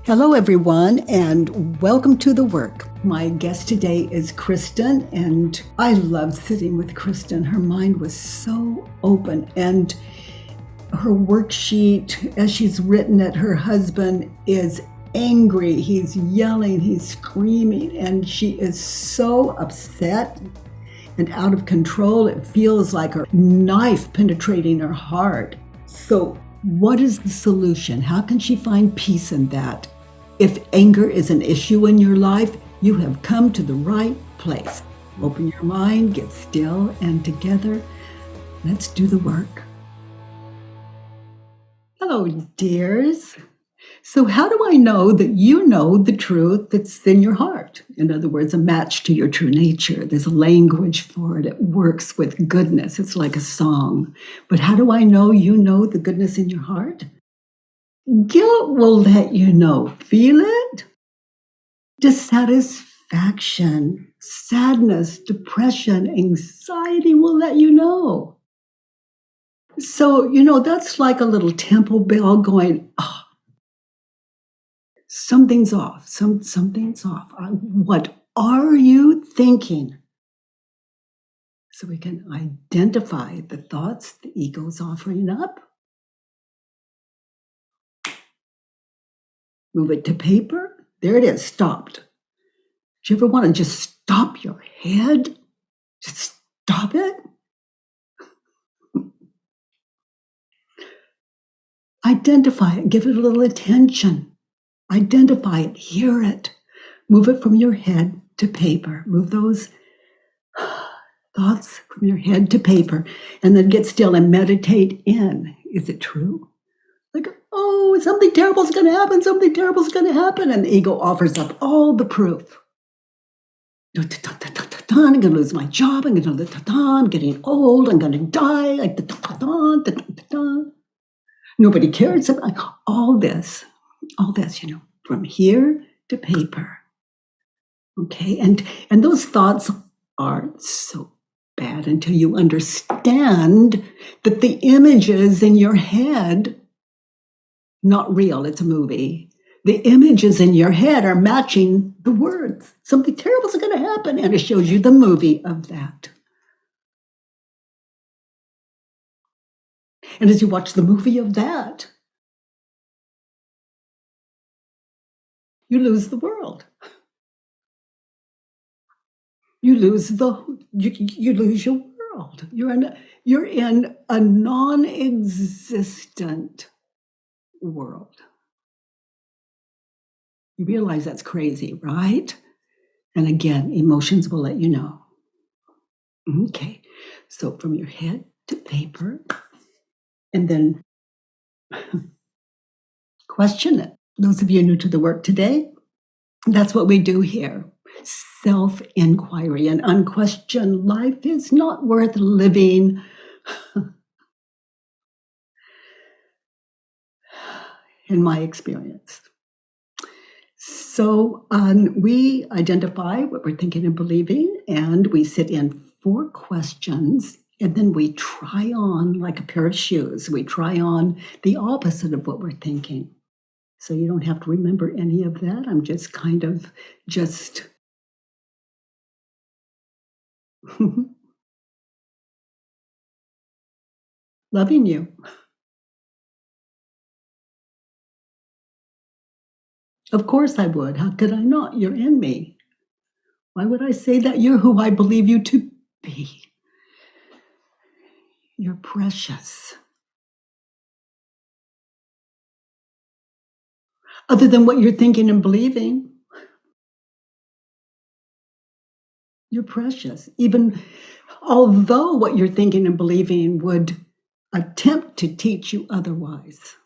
Hello, everyone, and welcome to The Work. My guest today is Kristen, and I love sitting with Kristen. Her mind was so open, and her worksheet, as she's written it, her husband is angry. He's yelling, he's screaming, and she is so upset and out of control. It feels like a knife penetrating her heart. So, what is the solution? How can she find peace in that? If anger is an issue in your life, you have come to the right place. Open your mind, get still, and together, let's do the work. Hello, dears. So how do I know that you know the truth that's in your heart? In other words, a match to your true nature. There's a language for it. It works with goodness. It's like a song. But how do I know you know the goodness in your heart? Guilt will let you know. Feel it? Dissatisfaction, sadness, depression, anxiety will let you know. So, that's like a little temple bell going, oh, something's off. Something's off. What are you thinking? So we can identify the thoughts the ego's offering up. Move it to paper. There it is, stopped. Do you ever want to just stop your head? Just stop it? Identify it. Give it a little attention. Identify it. Hear it. Move it from your head to paper. Move those thoughts from your head to paper. And then get still and meditate in. Is it true? Like, oh, something terrible is going to happen. Something terrible is going to happen. And the ego offers up all the proof. I'm going to lose my job. I'm getting old. I'm going to die. Nobody cares about all this, from here to paper. Okay, and those thoughts aren't so bad until you understand that the images in your head, not real, it's a movie. The images in your head are matching the words. Something terrible is going to happen, and it shows you the movie of that. And as you watch the movie of that, you lose the world. You lose you lose your world. You're in a non-existent world. You realize that's crazy, right? And again, emotions will let you know. Okay, so from your head to paper, and then question it. Those of you new to the work today, that's what we do here. Self-inquiry and unquestioned life is not worth living. In my experience. So we identify what we're thinking and believing, and we sit in 4 questions, and then we try on, like a pair of shoes, we try on the opposite of what we're thinking. So you don't have to remember any of that. I'm just loving you. Of course I would. How could I not? You're in me. Why would I say that? You're who I believe you to be. You're precious. Other than what you're thinking and believing, you're precious. Even although what you're thinking and believing would attempt to teach you otherwise,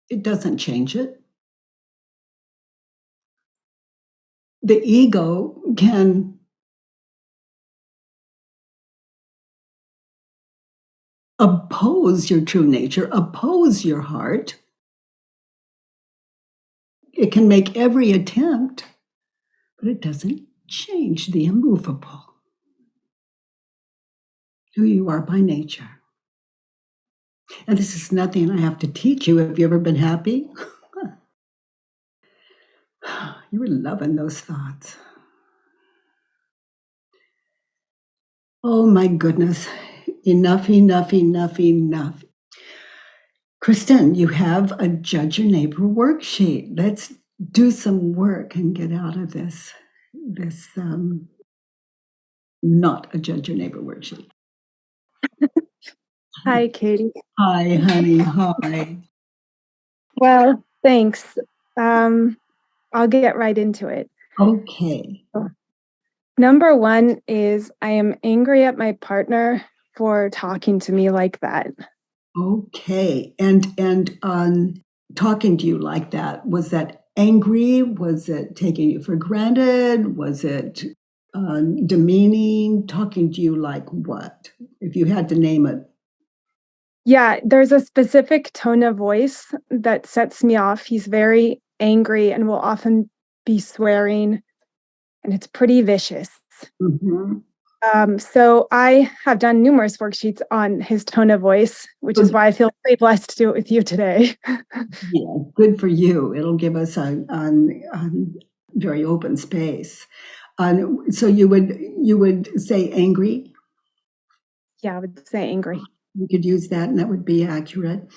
it doesn't change it. The ego can oppose your true nature, oppose your heart. It can make every attempt, but it doesn't change the immovable, who you are by nature. And this is nothing I have to teach you. Have you ever been happy? You were loving those thoughts. Oh my goodness. Enough, enough, enough, enough. Kristen, you have a Judge Your Neighbor worksheet. Let's do some work and get out of this not a Judge Your Neighbor worksheet. Hi, Katie. Hi, honey. Hi. Well, thanks. I'll get right into it. Okay. Number one is I am angry at my partner for talking to me like that. Okay. And on talking to you like that, was that angry? Was it taking you for granted? Was it demeaning? Talking to you like what? If you had to name it. Yeah, there's a specific tone of voice that sets me off. He's very angry and will often be swearing, and it's pretty vicious. Mm-hmm. So I have done numerous worksheets on his tone of voice, which is why I feel very blessed to do it with you today. Yeah, good for you. It'll give us a very open space. So you would say angry. Yeah, I would say angry. You could use that, and that would be accurate.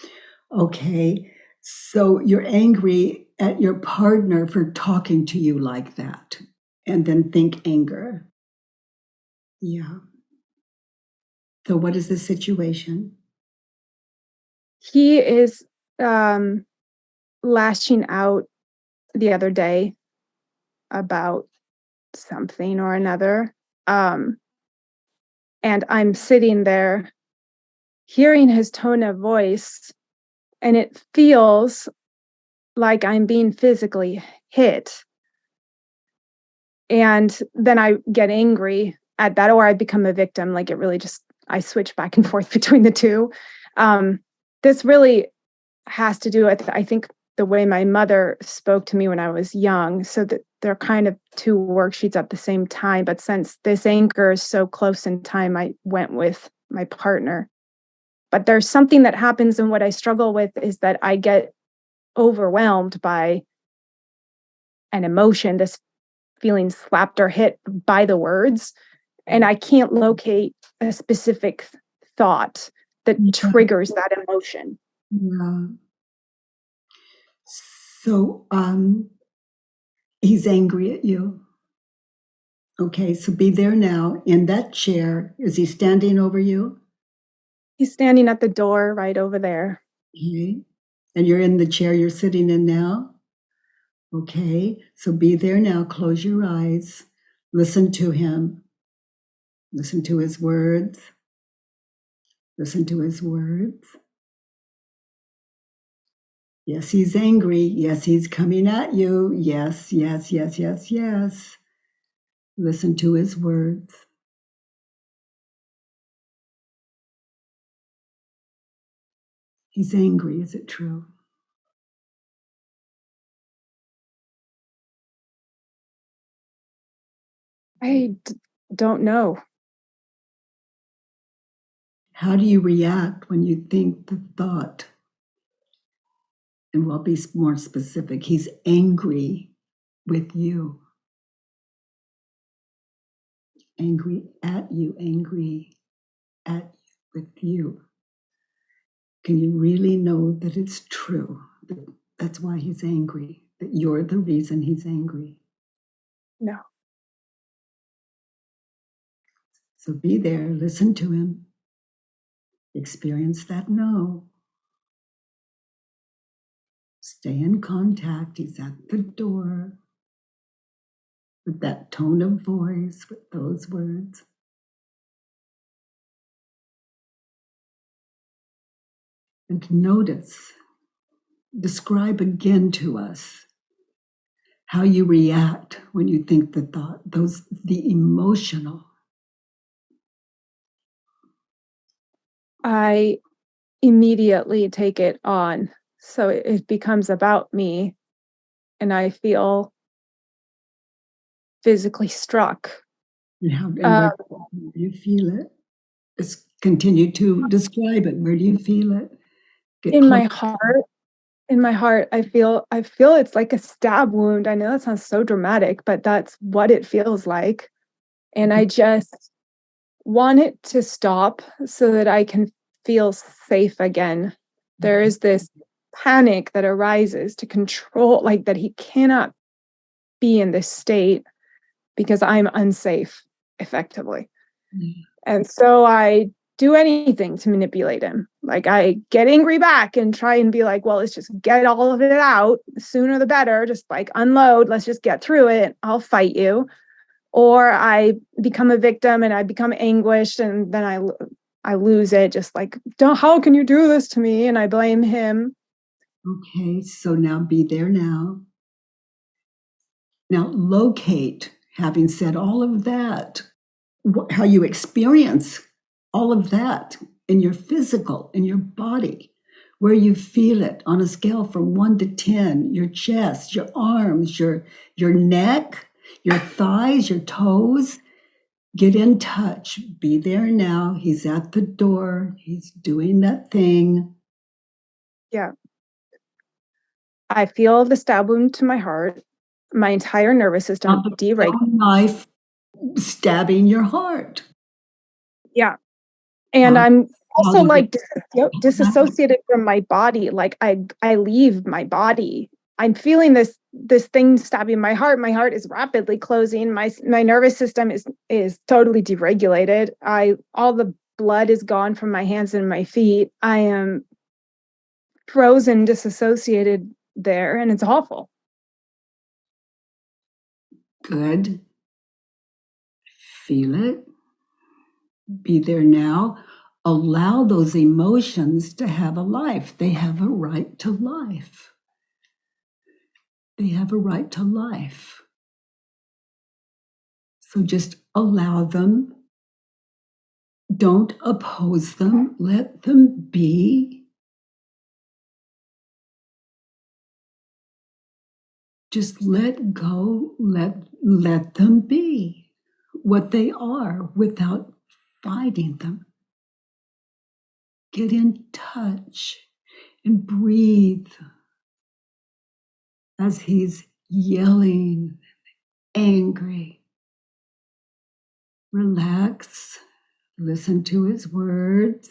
Okay. So you're angry at your partner for talking to you like that, and then think anger. Yeah. So what is the situation? He is lashing out the other day about something or another. Um, and I'm sitting there hearing his tone of voice, and it feels like I'm being physically hit. And then I get angry at that, or I become a victim. Like it really just, I switch back and forth between the two. This really has to do with, I think, the way my mother spoke to me when I was young. So that they're kind of two worksheets at the same time. But since this anchor is so close in time, I went with my partner. But there's something that happens, and what I struggle with is that I get overwhelmed by an emotion, this feeling slapped or hit by the words, and I can't locate a specific thought that triggers that emotion. Yeah. So he's angry at you. Okay, so be there now in that chair. Is he standing over you? He's standing at the door right over there. Okay. And you're in the chair you're sitting in now? Okay, so be there now. Close your eyes. Listen to him. Listen to his words. Listen to his words. Yes, he's angry. Yes, he's coming at you. Yes, yes, yes, yes, yes. Listen to his words. He's angry. Is it true? Don't know. How do you react when you think the thought? And we'll be more specific. He's angry with you. Angry at you. Angry at with you. Can you really know that it's true? That's why he's angry, that you're the reason he's angry. No. So be there, listen to him, experience that no. Stay in contact. He's at the door with that tone of voice, with those words. And notice, describe again to us how you react when you think the thought, the emotional. I immediately take it on. So it becomes about me, and I feel physically struck. And where do you feel it? Just continue to describe it. Where do you feel it? Get In close. my heart, I feel it's like a stab wound. I know that sounds so dramatic, but that's what it feels like. And I just want it to stop so that I can feel safe again. There is this panic that arises to control, like that he cannot be in this state because I'm unsafe, effectively. And so I do anything to manipulate him. Like I get angry back and try and be like, well, let's just get all of it out. The sooner the better. Just like unload. Let's just get through it. I'll fight you. Or I become a victim and I become anguished and then I lose it. Just like, don't, how can you do this to me? And I blame him. Okay, so now be there now. Now locate, having said all of that, how you experience all of that in your physical, in your body, where you feel it on a scale from 1 to 10, your chest, your arms, your neck, your thighs, your toes. Get in touch. Be there now. He's at the door. He's doing that thing. Yeah. I feel the stab wound to my heart. My entire nervous system Not the deregulated. knife stabbing your heart. Yeah. And How, I'm how also does it like disassociated from my body. Like I leave my body. I'm feeling this thing stabbing my heart. My heart is rapidly closing. My nervous system is totally deregulated. All the blood is gone from my hands and my feet. I am frozen, disassociated there, and it's awful. good? Feel it. Be there now. Allow those emotions to have a life. They have a right to life. They have a right to life. So just allow them. Don't oppose them. Let them be. Just let go. Let them be what they are without fighting them. Get in touch and breathe as he's yelling, angry. Relax, listen to his words,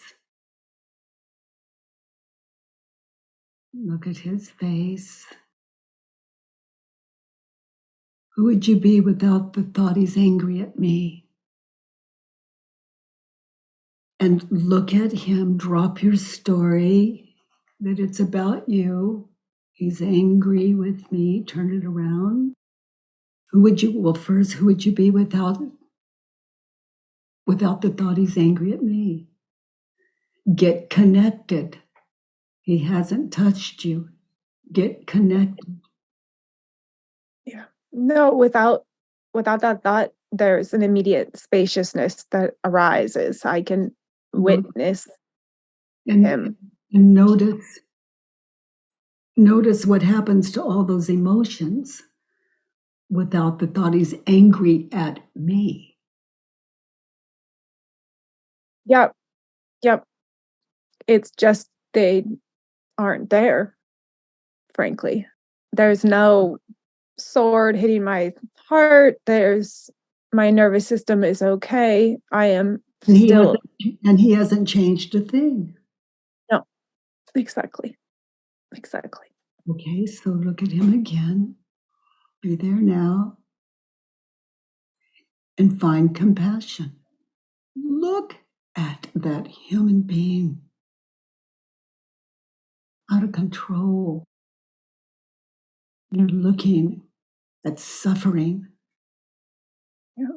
look at his face. Who would you be without the thought he's angry at me? And look at him, drop your story that it's about you. He's angry with me, turn it around. Who would you be without the thought he's angry at me? Get connected. He hasn't touched you. Get connected. Yeah. No, without that thought, there's an immediate spaciousness that arises. I can witness And, him. and notice what happens to all those emotions without the thought he's angry at me. Yep. Yep. It's just they aren't there, frankly. There's no sword hitting my heart. There's my nervous system is okay. I am And still he hasn't changed a thing. no, exactly. Exactly. Okay, so look at him again. Be there now and find compassion. Look at that human being out of control. You're looking at suffering. Yeah.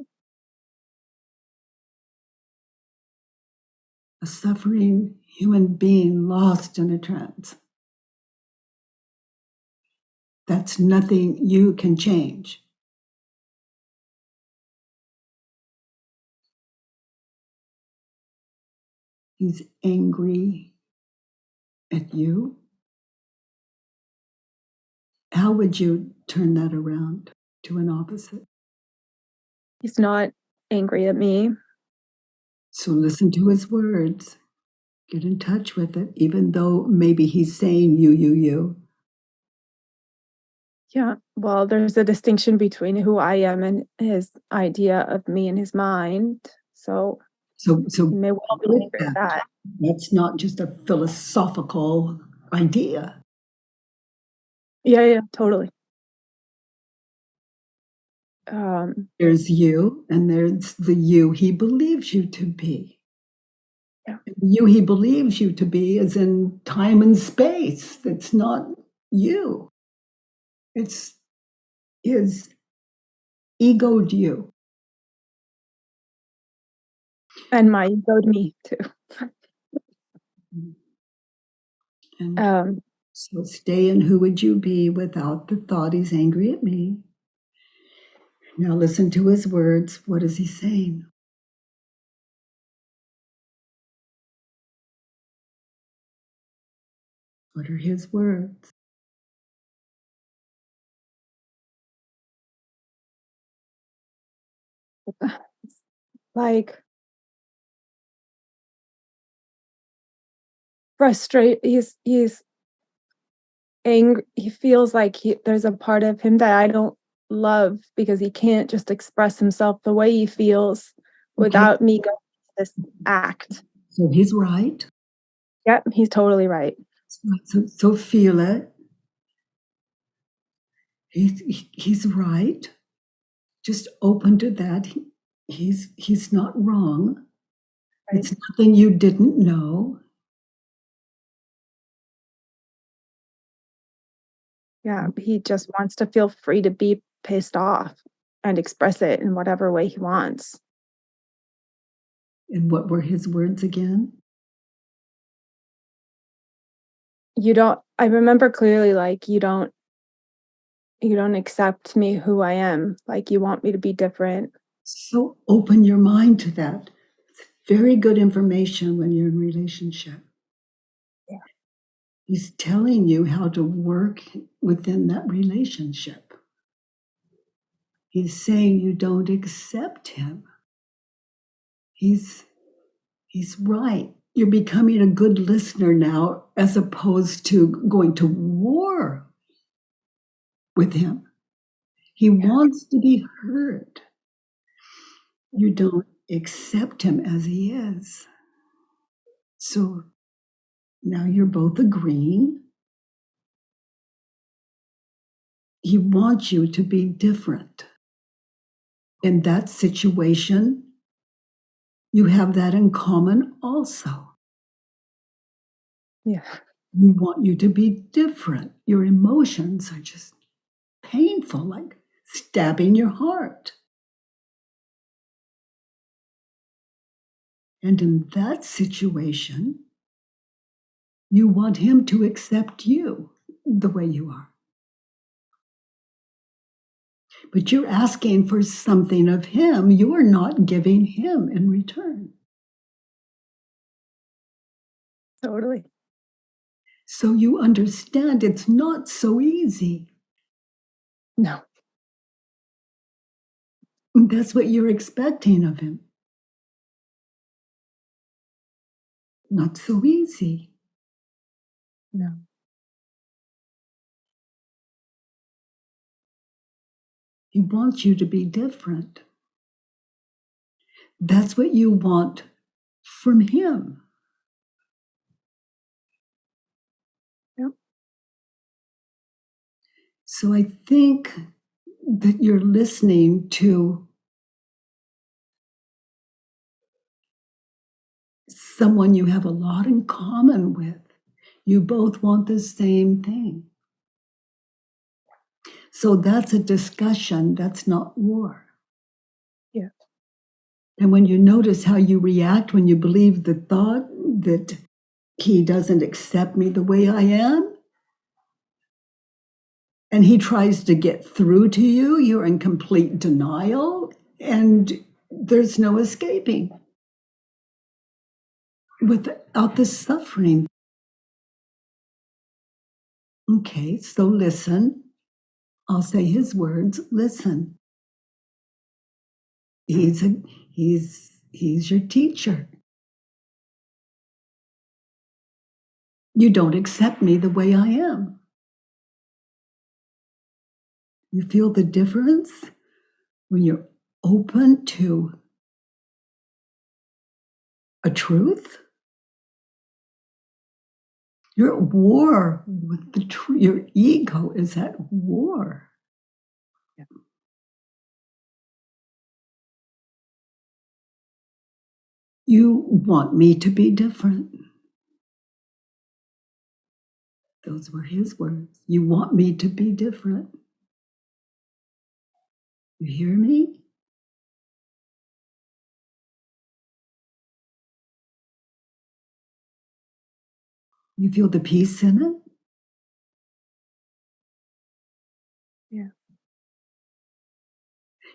A suffering human being lost in a trance. That's nothing you can change. He's angry at you. How would you turn that around to an opposite? He's not angry at me. So listen to his words. Get in touch with it, even though maybe he's saying you. Yeah. Well, there's a distinction between who I am and his idea of me in his mind. So So he may well be with angry at that, that. that's not just a philosophical idea. Yeah, totally. Um, There's you, and there's the you he believes you to be. Yeah. The you he believes you to be is in time and space. That's not you. It's his egoed you. and my egoed me too. And Um, so stay in who would you be without the thought he's angry at me. Now listen to his words. What is he saying? What are his words? like he's angry. He feels like there's a part of him that I don't love because he can't just express himself the way he feels without me going to this act. So he's right. Yep, he's totally right. So feel it. He's right. Just open to that. He's not wrong. Right. It's nothing you didn't know. Yeah, he just wants to feel free to be pissed off and express it in whatever way he wants. And what were his words again? I remember clearly, like, you don't accept me who I am. Like, you want me to be different. So open your mind to that. It's very good information when you're in relationship. Yeah. He's telling you how to work within that relationship. He's saying you don't accept him. He's right. You're becoming a good listener now as opposed to going to war with him. He wants to be heard. You don't accept him as he is. So now you're both agreeing. He wants you to be different. In that situation, you have that in common also. Yeah. You want you to be different. Your emotions are just painful, like stabbing your heart. And in that situation, you want him to accept you the way you are. But you're asking for something of him you're not giving him in return. Totally. So you understand it's not so easy. No. That's what you're expecting of him. Not so easy. No. He wants you to be different. That's what you want from him. Yep. So I think that you're listening to someone you have a lot in common with. You both want the same thing. So that's a discussion, that's not war. Yeah. And when you notice how you react when you believe the thought that he doesn't accept me the way I am, and he tries to get through to you, you're in complete denial, and there's no escaping without the suffering. Okay, so listen. I'll say his words. Listen. He's your teacher. You don't accept me the way I am. You feel the difference when you're open to a truth? You're at war with the truth. Your ego is at war. Yeah. You want me to be different. Those were his words. You want me to be different. You hear me? You feel the peace in it? Yeah.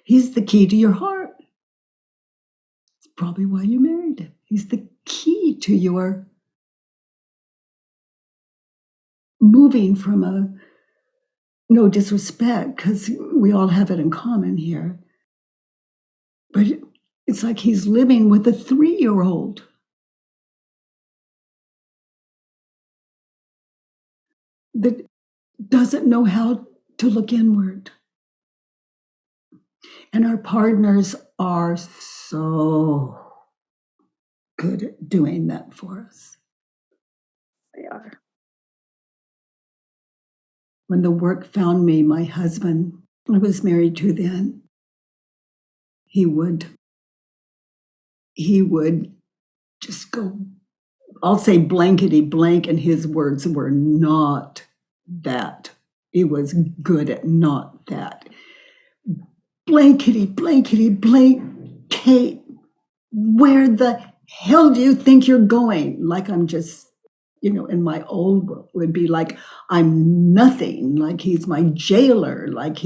He's the key to your heart. It's probably why you married him. He's the key to your moving from a, no disrespect, because we all have it in common here, but it's like he's living with a 3-year-old. That doesn't know how to look inward. And our partners are so good at doing that for us. They are. When the work found me, my husband, I was married to then, he would just go, I'll say blankety blank, and his words were not that. He was good at not that. Blankety blank, Kate, where the hell do you think you're going? Like I'm just, in my old world would be like, I'm nothing, like he's my jailer, like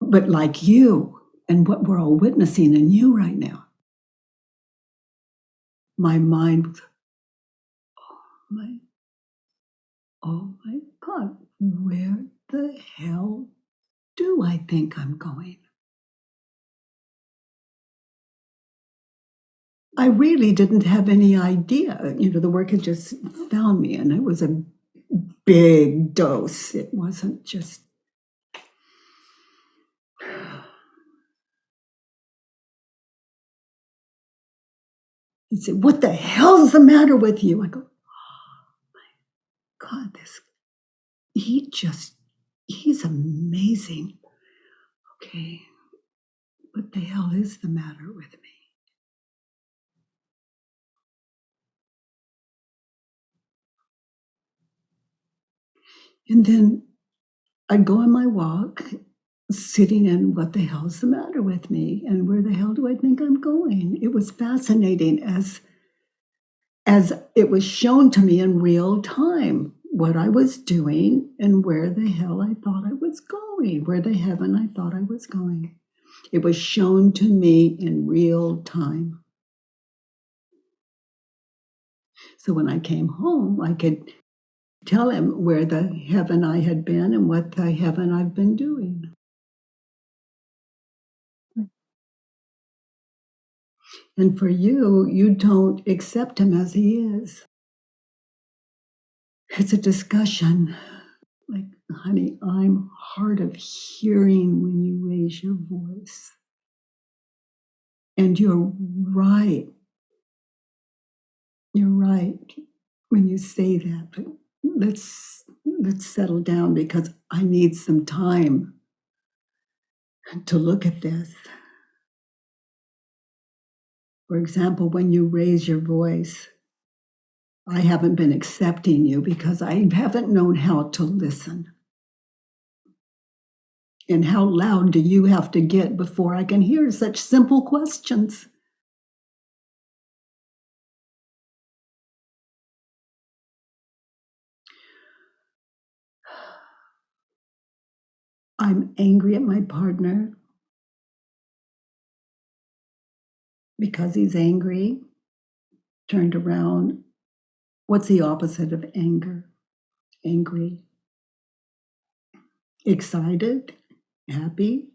but like you and what we're all witnessing in you right now. My mind was, oh my God, where the hell do I think I'm going? I really didn't have any idea. The work had just found me, and it was a big dose. It wasn't just. He said, "What the hell's the matter with you?" I go, "Oh my God, he's amazing." Okay, what the hell is the matter with me? And then I'd go on my walk, sitting in what the hell's the matter with me, and where the hell do I think I'm going? It was fascinating as it was shown to me in real time what I was doing and where the hell I thought I was going, where the heaven I thought I was going. It was shown to me in real time. So when I came home, I could tell him where the heaven I had been and what the heaven I've been doing. And for you, you don't accept him as he is. It's a discussion. Like, honey, I'm hard of hearing when you raise your voice. And you're right. You're right when you say that. But let's settle down, because I need some time to look at this. For example, when you raise your voice, I haven't been accepting you because I haven't known how to listen. And how loud do you have to get before I can hear such simple questions? I'm angry at my partner because he's angry. Turned around. What's the opposite of anger? Angry. Excited? Happy?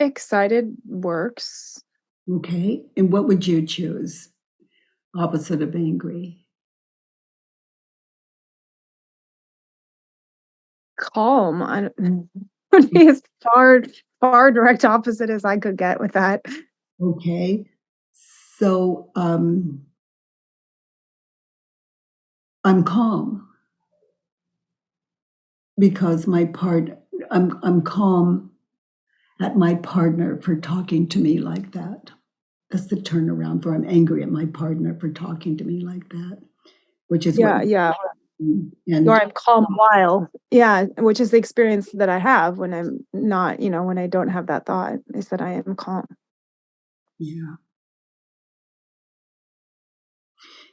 Excited works. Okay. And what would you choose? Opposite of angry. Calm. I don't would be as far direct opposite as I could get with that. Okay. So, I'm calm because I'm calm at my partner for talking to me like that. That's the turnaround for I'm angry at my partner for talking to me like that, which is what, Yeah. Or and I'm calm while. Yeah, which is the experience that I have when I'm not, when I don't have that thought, is that I am calm. yeah.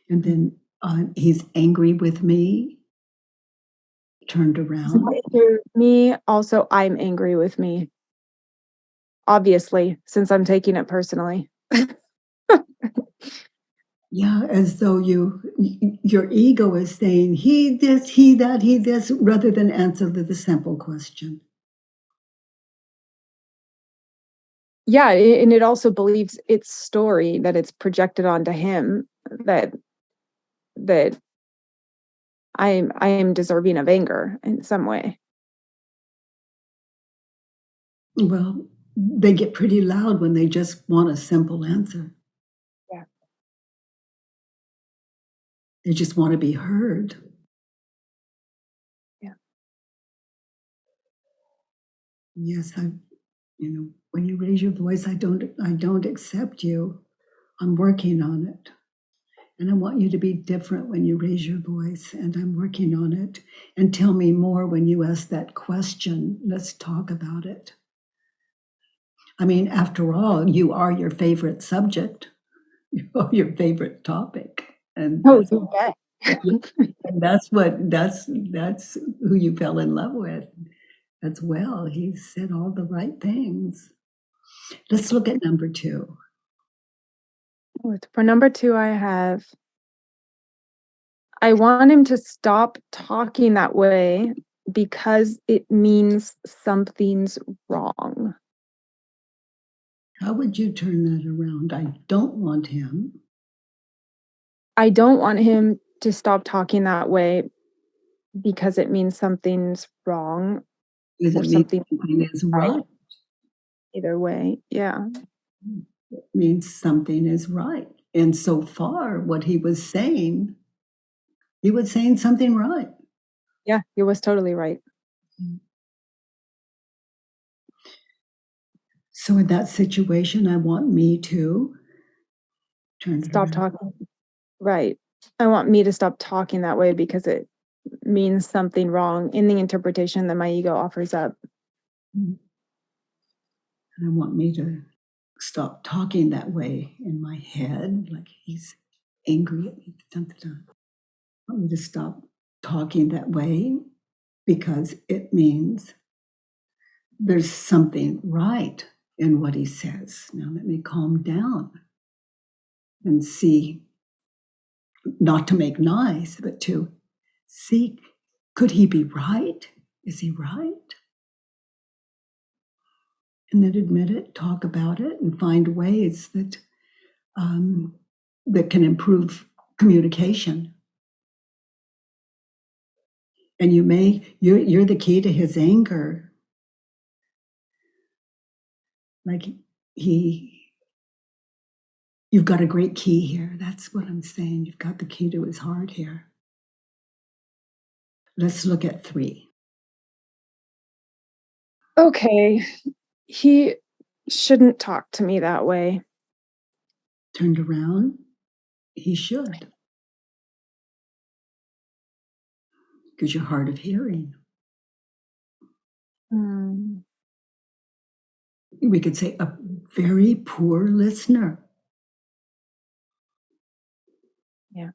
And then he's angry with me, turned He's not around. angry with me, also, I'm angry with me, obviously, since I'm taking it personally. Yeah, as though your ego is saying he this, he that, he this, rather than answer the simple question. Yeah, and it also believes its story that it's projected onto him, that that I am deserving of anger in some way. Well, they get pretty loud when they just want a simple answer. Yeah. They just want to be heard. Yeah. Yes, when you raise your voice, I don't accept you. I'm working on it. And I want you to be different when you raise your voice, and I'm working on it. And tell me more when you ask that question. Let's talk about it. I mean, after all, you are your favorite subject, you are your favorite topic. And Oh, you bet. and that's who you fell in love with as well. He said all the right things. Let's look at number 2. For number 2, I want him to stop talking that way because it means something's wrong. How would you turn that around? I don't want him. I don't want him to stop talking that way because it means something's wrong Does or it mean something something is right. right? Either way, yeah. It means something is right. And so far, what he was saying something right. Yeah, he was totally right. So in that situation, I want me to turn it Stop around. talking. Right. I want me to stop talking that way because it means something wrong in the interpretation that my ego offers up. And I want me to stop talking that way in my head, like he's angry at me. Dun, dun, dun. I want me to stop talking that way because it means there's something right in what he says. Now let me calm down and see, not to make nice, but to see, could he be right? Is he right? And then admit it, talk about it, and find ways that can improve communication. And you're the key to his anger. Like you've got a great key here. That's what I'm saying. You've got the key to his heart here. Let's look at 3. Okay. He shouldn't talk to me that way. Turned around, he should, because you're hard of hearing. Mm, We could say a very poor listener. yeah.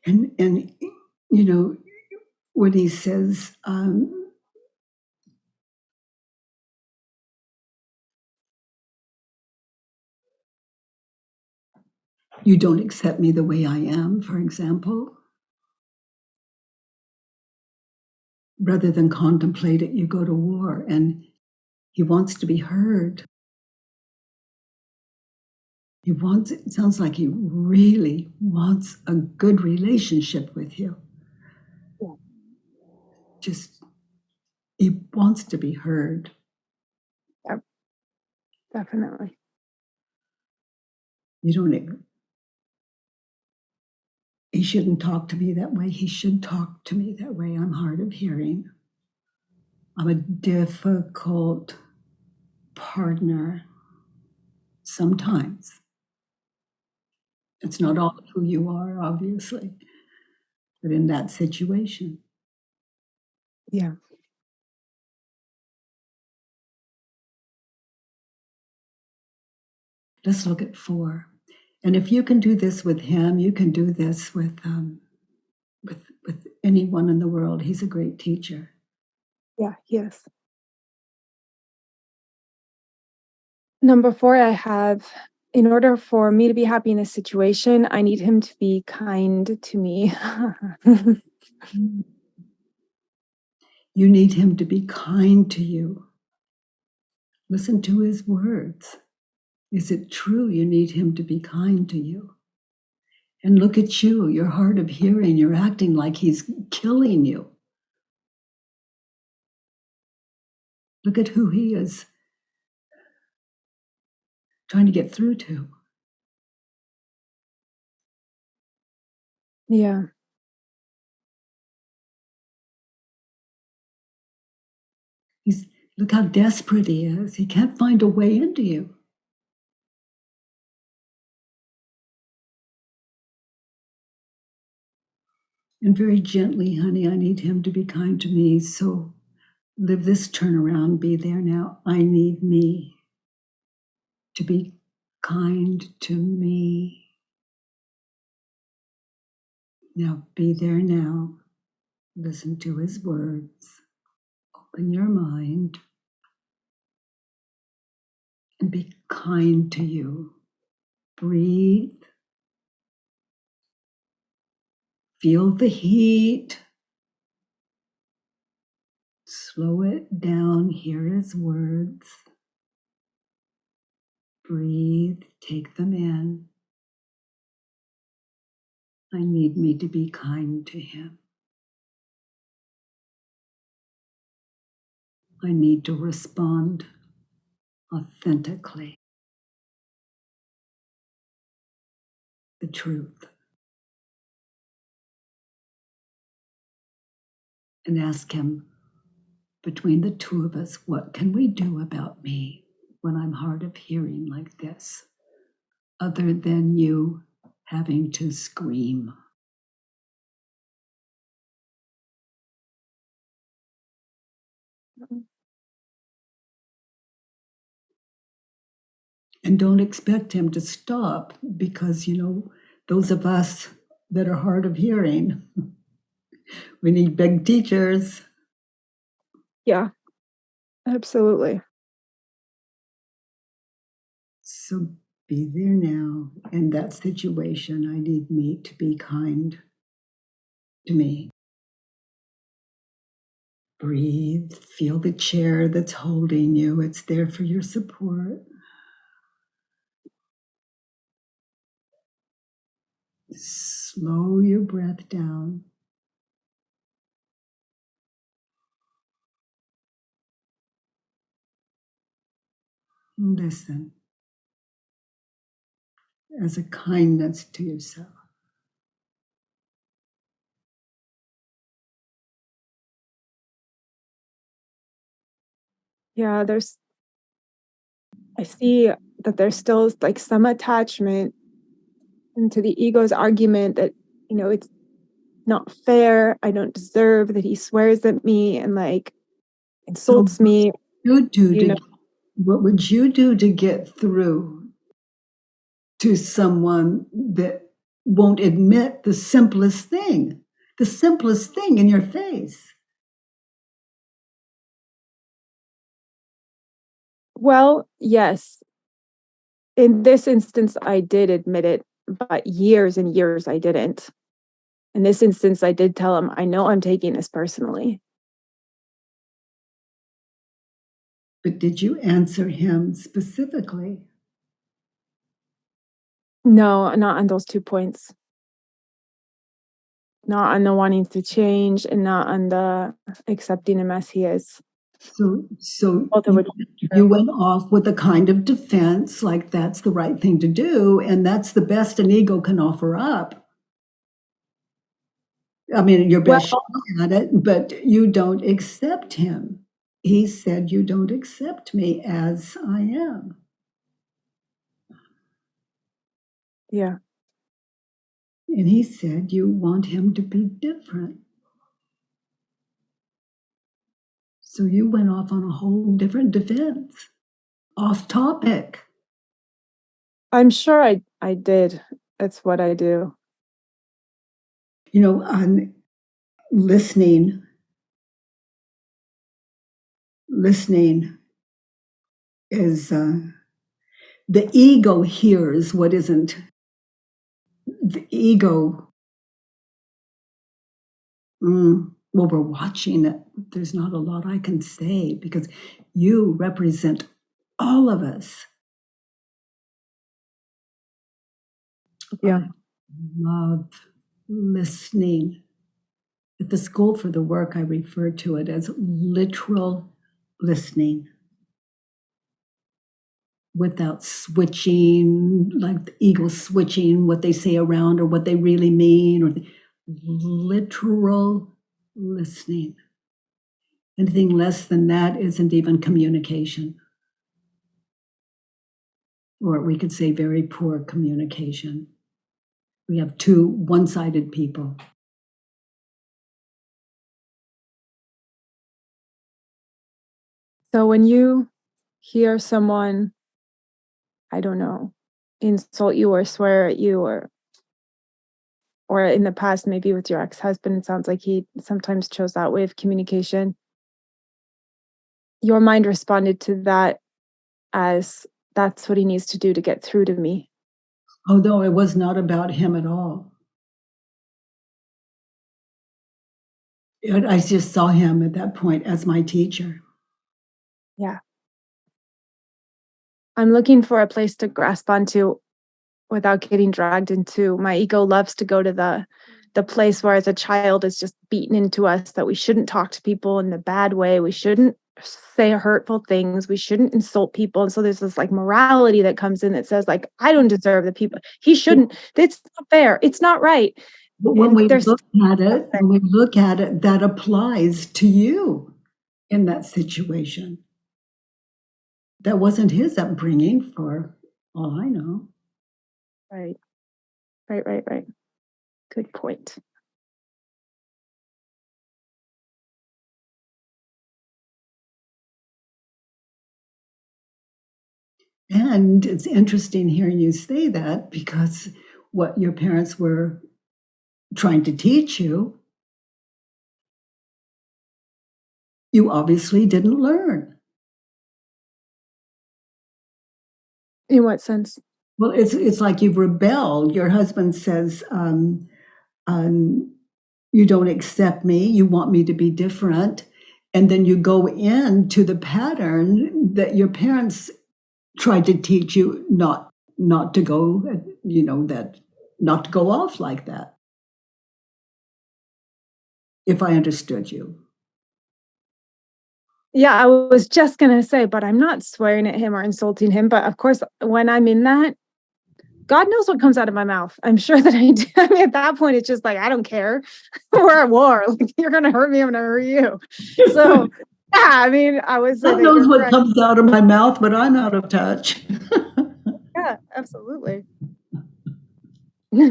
And you know, when he says, you don't accept me the way I am, for example, rather than contemplate it, you go to war. And He wants to be heard. It sounds like he really wants a good relationship with you. Yeah. Just, he wants to be heard. Yep, definitely. You don't, he shouldn't talk to me that way. He should talk to me that way. I'm hard of hearing. I'm a difficult partner sometimes. It's not all of who you are, obviously, but in that situation. Yeah. Let's look at 4. And if you can do this with him, you can do this with anyone in the world. He's a great teacher. Yeah. Yes. Number 4, I have, in order for me to be happy in a situation, I need him to be kind to me. You need him to be kind to you. Listen to his words. Is it true you need him to be kind to you? And look at you, you're hard of hearing, you're acting like he's killing you. Look at who he is trying to get through to. Yeah. Look how desperate he is. He can't find a way into you. And very gently, honey, I need him to be kind to me. So live this turnaround, be there now. I need me to be kind to me. Now be there now. Listen to his words. Open your mind and be kind to you. Breathe. Feel the heat. Slow it down. Hear his words. Breathe. Take them in. I need me to be kind to him. I need to respond authentically. The truth. And ask him, between the two of us, what can we do about me when I'm hard of hearing like this, other than you having to scream? And don't expect him to stop because, those of us that are hard of hearing, we need big teachers. Yeah. Absolutely. So be there now. In that situation, I need me to be kind to me. Breathe. Feel the chair that's holding you. It's there for your support. Slow your breath down. Listen as a kindness to yourself. Yeah, I see that there's still like some attachment into the ego's argument that, it's not fair. I don't deserve that he swears at me and like So insults me, what would you do to get through to someone that won't admit the simplest thing in your face? Well, yes. In this instance, I did admit it, but years and years I didn't. In this instance, I did tell him, I know I'm taking this personally. But did you answer him specifically? No, not on those 2 points. Not on the wanting to change and not on the accepting him as he is. So Both of which are you true. went off with a kind of defense, like that's the right thing to do, and that's the best an ego can offer up. I mean, your best Well, shot at it, but you don't accept him. He said, "You don't accept me as I am." yeah. And he said, "You want him to be different." So you went off on a whole different defense, off topic. I'm sure I did. It's what I do. You know, on listening is the ego hears what isn't. The ego, well, we're watching it. There's not a lot I can say because you represent all of us. Yeah. I love listening. At the School for the Work, I refer to it as literal listening without switching, like the ego switching what they say around or what they really mean, or the literal listening. Anything less than that isn't even communication. Or we could say very poor communication. We have two one-sided people. So when you hear someone, I don't know, insult you or swear at you or in the past, maybe with your ex-husband, it sounds like he sometimes chose that way of communication. Your mind responded to that as that's what he needs to do to get through to me. Although it was not about him at all. I just saw him at that point as my teacher. Yeah. I'm looking for a place to grasp onto without getting dragged into my ego loves to go to the place where as a child is just beaten into us that we shouldn't talk to people in the bad way. We shouldn't say hurtful things. We shouldn't insult people. And so there's this like morality that comes in that says like, I don't deserve the people. He shouldn't. It's not fair. It's not right. But And when we look at it, that applies to you in that situation. That wasn't his upbringing, for all I know. right, right. Good point. And it's interesting hearing you say that because what your parents were trying to teach you, you obviously didn't learn. In what sense? Well, it's like you've rebelled. Your husband says, "You don't accept me. You want me to be different," and then you go into the pattern that your parents tried to teach you not to go. That not to go off like that. If I understood you. Yeah, I was just gonna say, but I'm not swearing at him or insulting him. But of course, when I'm in that, God knows what comes out of my mouth. I'm sure that I do. I mean, at that point, it's just like, I don't care. We're at war. Like, you're going to hurt me. I'm going to hurt you. So, yeah, I mean, I would say God that knows you're what correct. comes out of my mouth, but I'm out of touch. Yeah, absolutely.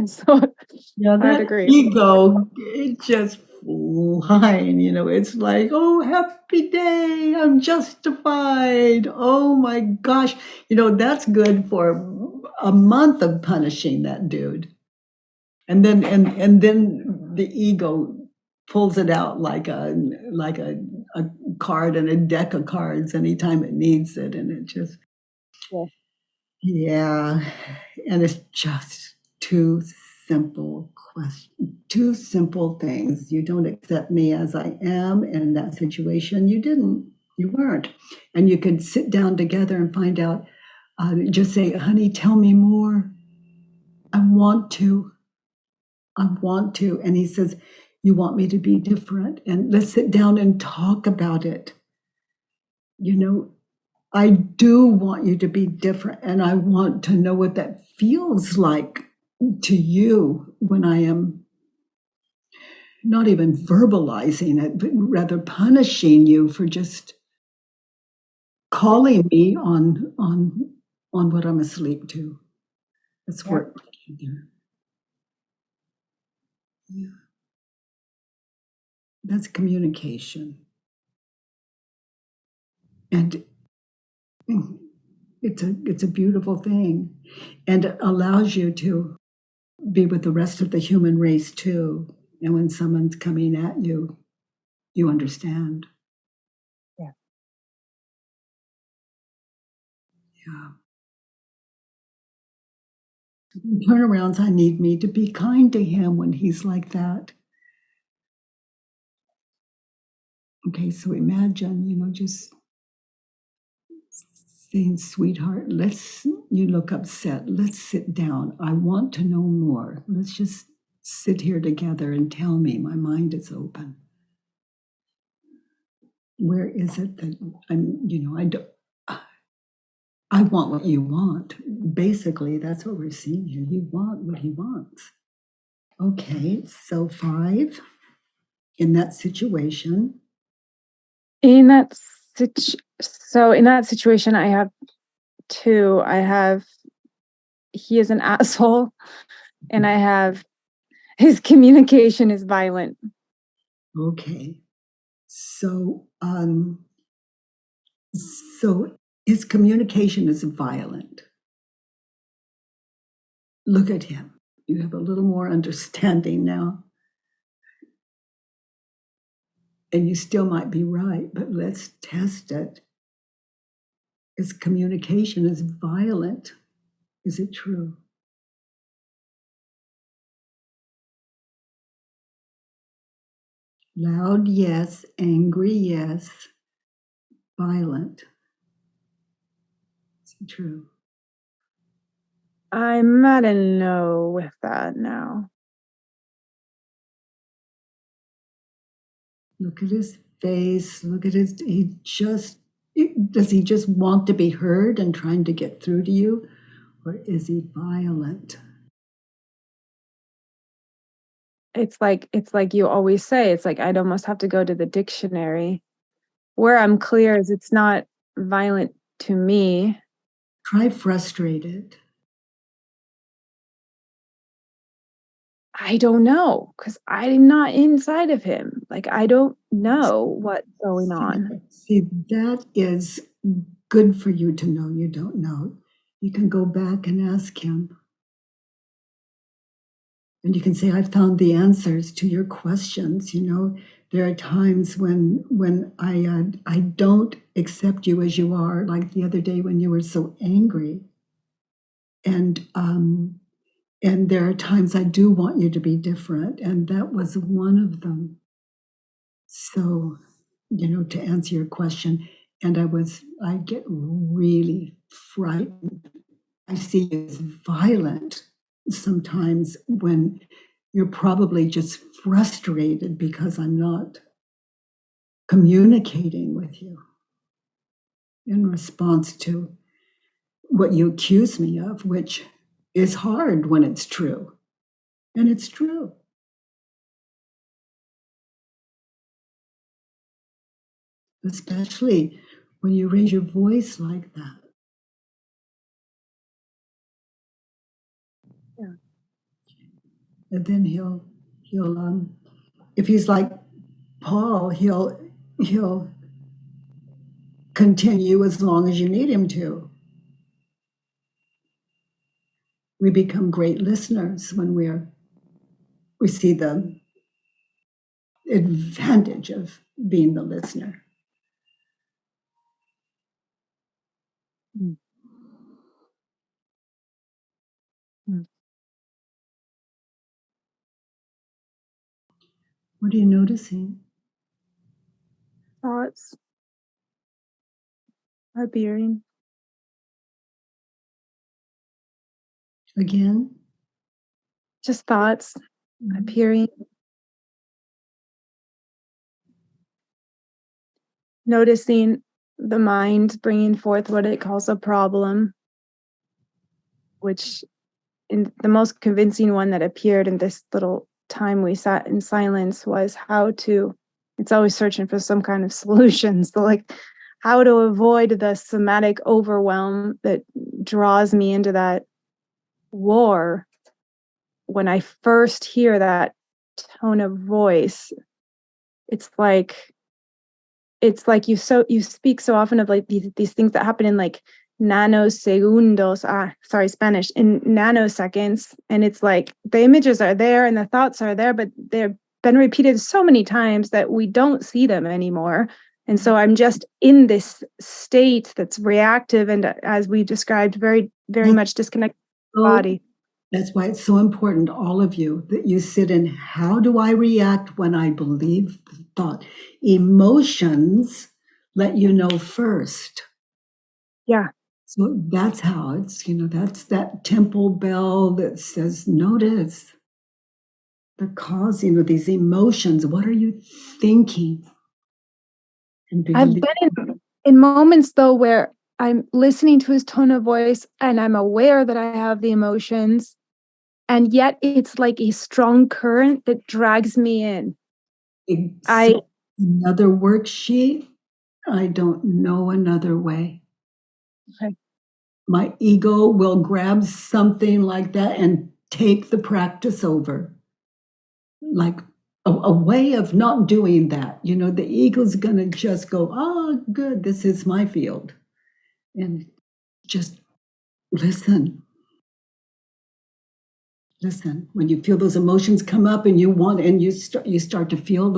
So, Yeah, I'd that agree. ego, it's just flying, it's like, oh, happy day, I'm justified. Oh my gosh. That's good for a month of punishing that dude. And then the ego pulls it out like a card and a deck of cards anytime it needs it. And it just Yeah. yeah, and it's just two two simple things. You don't accept me as I am, and in that situation, you didn't. You weren't. And you could sit down together and find out, just say, honey, tell me more. I want to. I want to. And he says, you want me to be different? And let's sit down and talk about it. You know, I do want you to be different. And I want to know what that feels like to you when I am not even verbalizing it, but rather punishing you for just calling me on what I'm asleep to. Let's Yep. work together. Yeah. That's communication. And it's a beautiful thing. And it allows you to be with the rest of the human race too. And when someone's coming at you, you understand. Yeah. Yeah. Turnarounds, I need me to be kind to him when he's like that. Okay, so imagine, just saying, sweetheart, you look upset. Let's sit down. I want to know more. Let's just sit here together and tell me. My mind is open. Where is it that I want what you want. Basically, that's what we're seeing here. You want what he wants. Okay, so 5 in that situation. In that in that situation, I have 2. I have he is an asshole, and I have his communication is violent. Okay, so so his communication is violent. Look at him. You have a little more understanding now. And you still might be right, but let's test it. His communication is violent. Is it true? Loud, yes. Angry, yes. Violent. Is it true? I'm at a no with that now. Look at his face. Look at does he just want to be heard and trying to get through to you? Or is he violent? It's like you always say, it's like I'd almost have to go to the dictionary. Where I'm clear is it's not violent to me. Try frustrated. I don't know, because I'm not inside of him. Like, I don't know what's going on. See, that is good for you to know you don't know. You can go back and ask him. And you can say, I found the answers to your questions. There are times when I don't accept you as you are, like the other day when you were so angry. And there are times I do want you to be different, and that was one of them. So, to answer your question, and I get really frightened. I see you as violent sometimes when you're probably just frustrated because I'm not communicating with you in response to what you accuse me of, which is hard when it's true. And it's true. Especially when you raise your voice like that. Yeah. And then he'll if he's like Paul, he'll continue as long as you need him to. We become great listeners when we see the advantage of being the listener. Mm. Mm. What are you noticing? Thoughts. appearing. Again. Just thoughts appearing. Noticing the mind bringing forth what it calls a problem, which in the most convincing one that appeared in this little time we sat in silence was how to, it's always searching for some kind of solutions. So like how to avoid the somatic overwhelm that draws me into that war. When I first hear that tone of voice, it's like you speak so often of like these things that happen in like nanosegundos, sorry, Spanish, in nanoseconds. And it's like the images are there and the thoughts are there, but they've been repeated so many times that we don't see them anymore. And so I'm just in this state that's reactive and, as we described, very, very much disconnected from the body. That's why it's so important, all of you, that you sit in how do I react when I believe the thought? Emotions let you know first. Yeah. So that's how it's, that's that temple bell that says, notice the cause, these emotions. What are you thinking? I've been in moments though where I'm listening to his tone of voice and I'm aware that I have the emotions, and yet it's like a strong current that drags me in. Another worksheet. I don't know another way. Okay. My ego will grab something like that and take the practice over. Like a way of not doing that. The ego's going to just go, oh, good, this is my field. And just listen. Listen. When you feel those emotions come up and you start to feel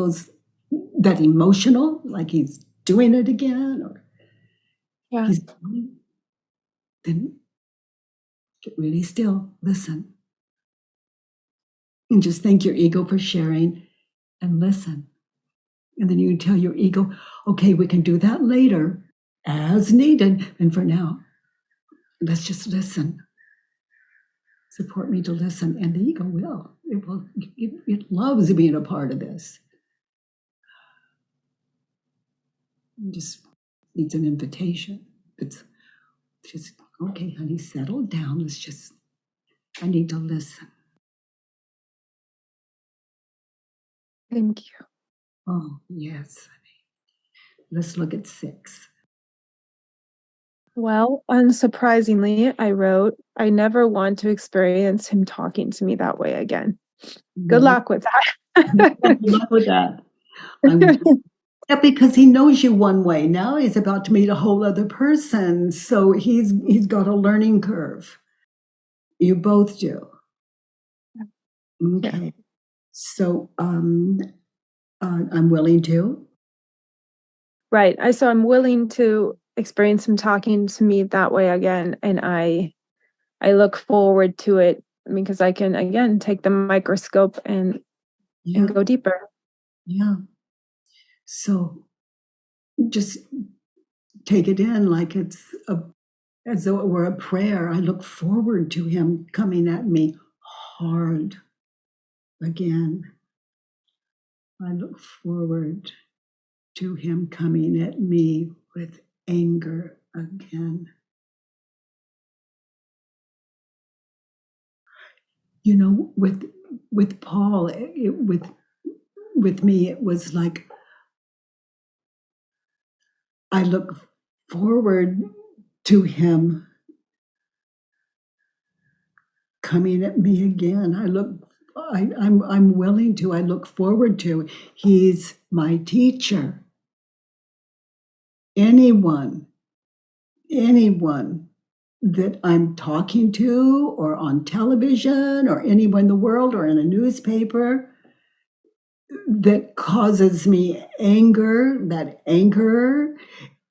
that emotional, like he's doing it again, or he's doing, then get really still, listen. And just thank your ego for sharing and listen. And then you can tell your ego, okay, we can do that later as needed. And for now, let's just listen. Support me to listen. And the ego will. It loves being a part of this. It just needs an invitation. It's just, okay, honey, settle down. I need to listen. Thank you. Oh, yes, honey. Let's look at 6. Well, unsurprisingly, I wrote, I never want to experience him talking to me that way again. Good luck with that. Good luck with that. Yeah, because he knows you one way. Now he's about to meet a whole other person. So he's got a learning curve. You both do. Okay. Yeah. So I'm willing to. Right. So I'm willing to experience him talking to me that way again. And I look forward to it because I can, again, take the microscope and go deeper. Yeah. So just take it in like it's as though it were a prayer. I look forward to him coming at me hard again. I look forward to him coming at me with anger again. With Paul, with me, it was like I look forward to him coming at me again. I'm willing to. I look forward to. He's my teacher. Anyone that I'm talking to, or on television, or anyone in the world, or in a newspaper, that causes me anger, that anger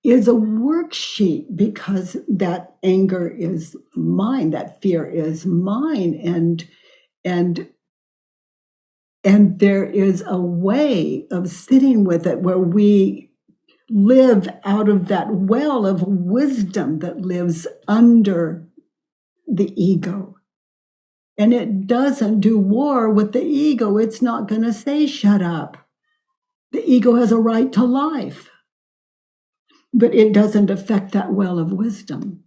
is a worksheet, because that anger is mine, that fear is mine, and there is a way of sitting with it where we live out of that well of wisdom that lives under the ego. And it doesn't do war with the ego. It's not going to say, shut up. The ego has a right to life, but it doesn't affect that well of wisdom.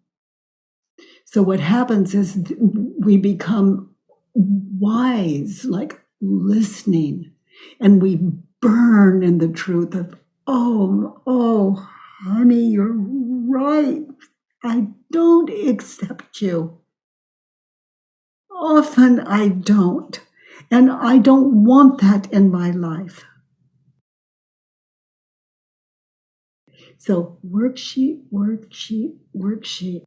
So what happens is we become wise, like listening, and we burn in the truth of, oh, honey, you're right. I don't accept you. Often I don't. And I don't want that in my life. So worksheet, worksheet, worksheet.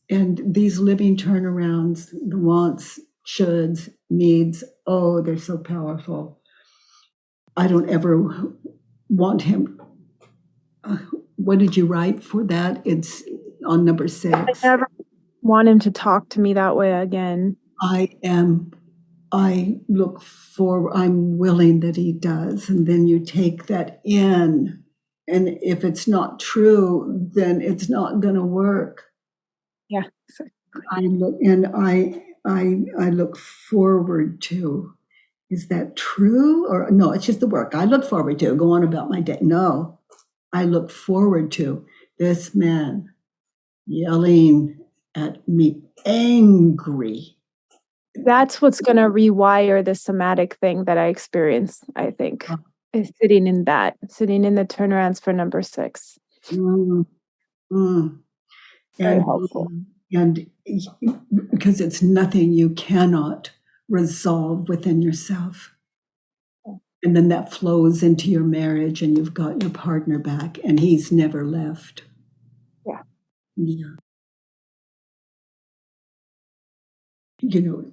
And these living turnarounds, the wants, shoulds, needs, oh, they're so powerful. I don't ever want him. What did you write for that? It's on number 6. I never want him to talk to me that way again. I look for, I'm willing that he does. And then you take that in. And if it's not true, then it's not going to work. Yeah. I look forward to, is that true? Or no, it's just the work I look forward to, go on about my day. No, I look forward to this man yelling at me, angry. That's what's going to rewire the somatic thing that I experience, I think, is sitting in the turnarounds for number 6. Mm, mm. Very helpful. And because it's nothing you cannot resolve within yourself. And then that flows into your marriage and you've got your partner back and he's never left. Yeah. Yeah. You know,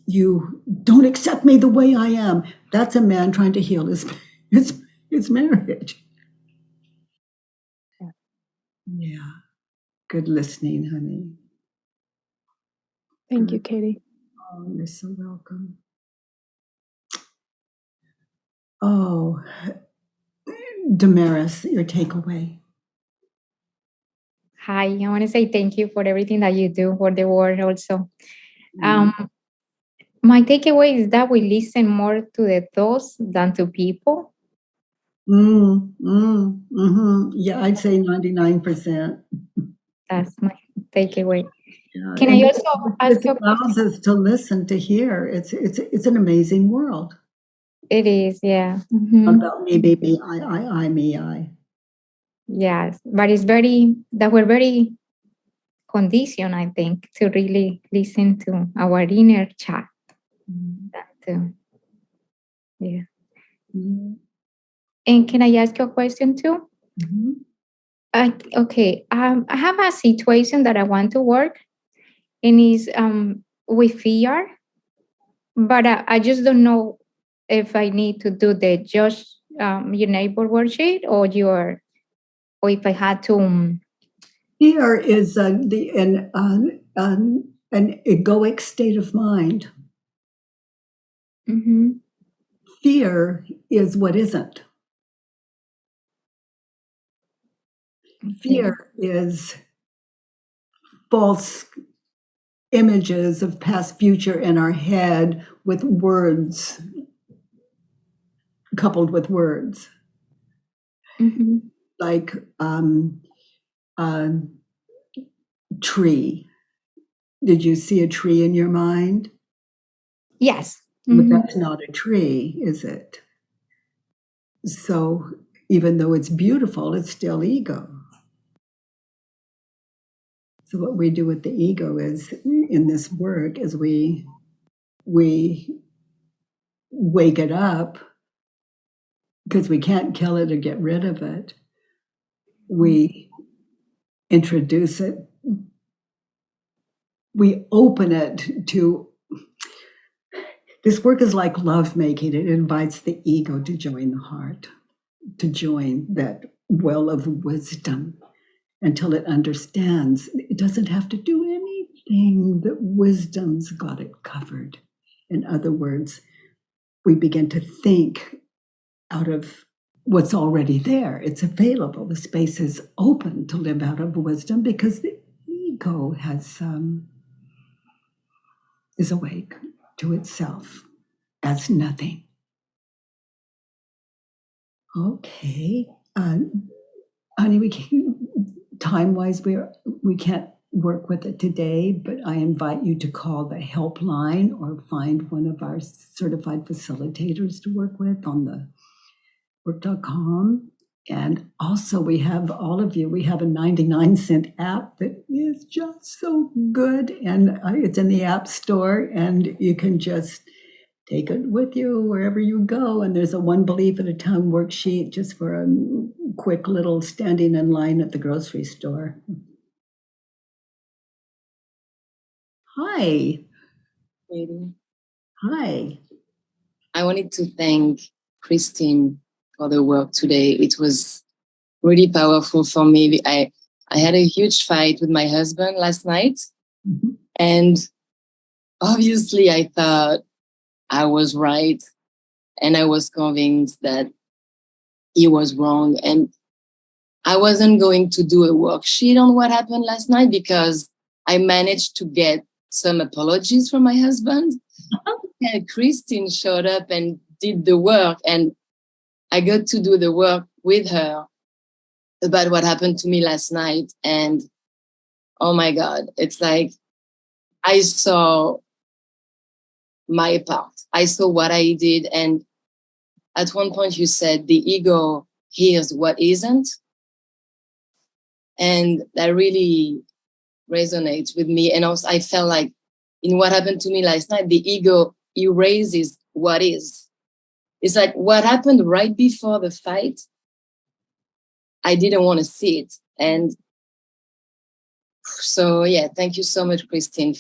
you don't accept me the way I am. That's a man trying to heal his marriage. Yeah. Yeah. Good listening, honey. Thank you, Katie. Oh, you're so welcome. Oh, Damaris, your takeaway. Hi, I want to say thank you for everything that you do for the world also. My takeaway is that we listen more to the thoughts than to people. Yeah, I'd say 99%. That's my takeaway. Yeah. Can I also ask it allows us to listen, to hear. It's an amazing world. It is, yeah. Not about me, baby, I, me, I. Yes, but that we're very conditioned, I think, to really listen to our inner chat. That too. Yeah. And can I ask you a question too? Okay. I have a situation that I want to work, and is with fear, but I just don't know if I need to do the just your neighbor worksheet or if I had to. Fear is an egoic state of mind. Fear is what isn't. Fear is false images of past, future in our head with words, coupled with words. Like tree. Did you see a tree in your mind? Yes. But that's not a tree, is it? So even though it's beautiful, it's still ego. So what we do with the ego is, in this work, is we wake it up, because we can't kill it or get rid of it. We introduce it. We open it to, this work is like love making. It invites the ego to join the heart, to join that well of wisdom until it understands it doesn't have to do anything, that wisdom's got it covered. In other words, we begin to think out of what's already there. It's available. The space is open to live out of wisdom because the ego is awake to itself as nothing. Okay. Honey, time-wise, we can't work with it today, but I invite you to call the helpline or find one of our certified facilitators to work with on the work.com. And also we have all of you, we have a 99-cent app that is just so good. And it's in the App Store, and you can just take it with you wherever you go. And there's a one belief at a time worksheet just for a quick little standing in line at the grocery store. Hi. Lady. Hi. I wanted to thank Christine for the work today. It was really powerful for me. I had a huge fight with my husband last night. Mm-hmm. And obviously I thought I was right. And I was convinced that he was wrong. And I wasn't going to do a worksheet on what happened last night because I managed to get some apologies from my husband. And Christine showed up and did the work. And I got to do the work with her about what happened to me last night. And oh my God, it's like I saw my part. I saw what I did. And at one point you said the ego hears what isn't. And that really resonates with me. And also I felt like in what happened to me last night, the ego erases what is. It's like what happened right before the fight, I didn't want to see it. And so, yeah, thank you so much, Christine,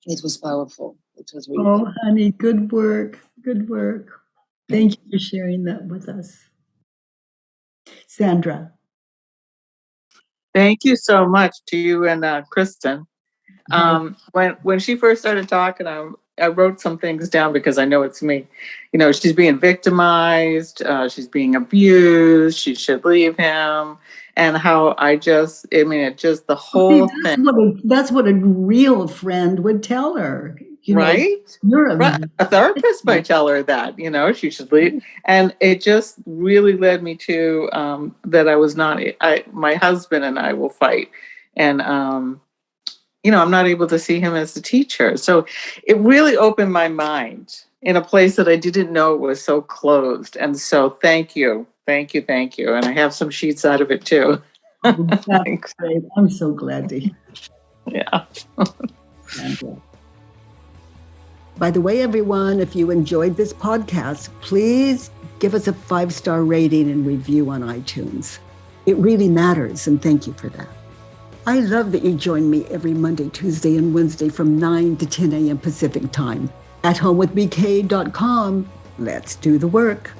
it was powerful. It was really powerful. Honey, good work. Good work. Thank you for sharing that with us. Sandra. Thank you so much to you and Kristen. When she first started talking, I wrote some things down because I know it's me. You know, she's being victimized. She's being abused. She should leave him. And how it just the whole thing. That's what a real friend would tell her. Right? A therapist might tell her that, she should leave. And it just really led me to that I was not, my husband and I will fight. And, I'm not able to see him as a teacher. So it really opened my mind in a place that I didn't know was so closed. And so thank you. And I have some sheets out of it too. That's great. I'm so glad to hear. Yeah. By the way, everyone, if you enjoyed this podcast, please give us a 5-star rating and review on iTunes. It really matters, and thank you for that. I love that you join me every Monday, Tuesday, and Wednesday from 9 to 10 a.m. Pacific time. At homewithbk.com, let's do the work.